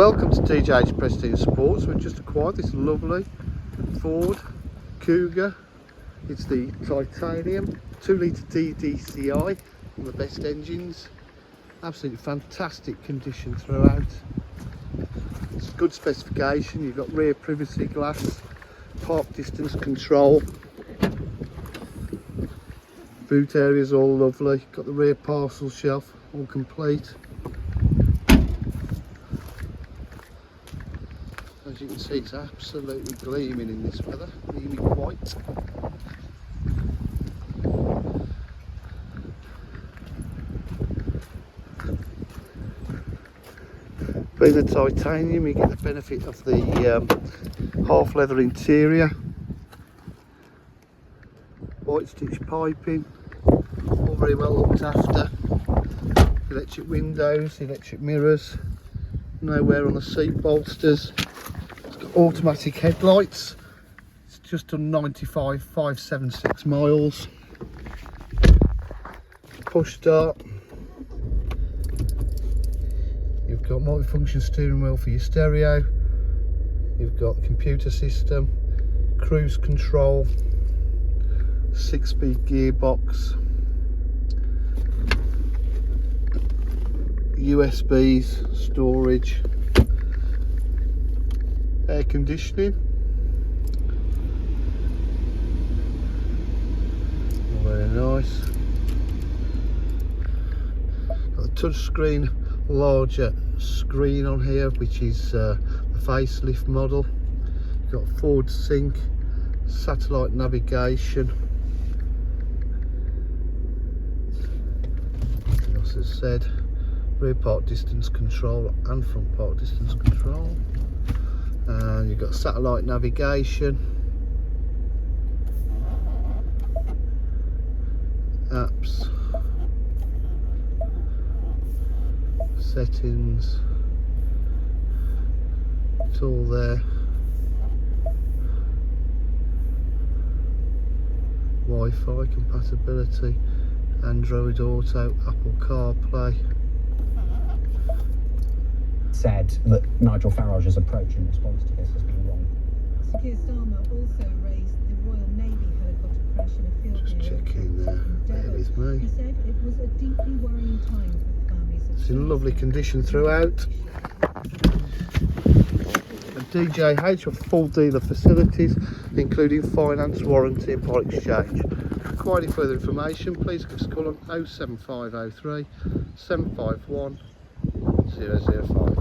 Welcome to TJ's Prestige Sports. We've just acquired this lovely Ford Kuga. It's the titanium 2-litre TDCi, one of the best engines. Absolutely fantastic condition throughout. It's a good specification. You've got rear privacy glass, park distance control, boot area's all lovely. Got the rear parcel shelf all complete. As you can see, it's absolutely gleaming in this weather, gleaming white. Being the titanium, you get the benefit of the half leather interior, white stitch piping, all very well looked after. Electric windows, electric mirrors, no wear on the seat bolsters. Automatic headlights. It's just done 95,576 miles. Push start. You've got multifunction steering wheel for your stereo. You've got computer system, cruise control, 6-speed gearbox, USBs, storage, air conditioning. Very nice. Got the touchscreen, larger screen on here, which is the facelift model. You've got forward sync, satellite navigation. As I said, rear park distance control and front park distance control. And you've got satellite navigation, apps, settings, it's all there. Wi-Fi compatibility, Android Auto, Apple CarPlay. Said that Nigel Farage's approach in response to this has been wrong. Keir Starmer also raised the Royal Navy helicopter crash in a field Just checking there, bear with me. He said it was a deeply worrying time for the families of... It's in lovely condition throughout. And DJH are full dealer facilities, including finance, warranty and part exchange. For any further information, please give us a call on 07503 751 005.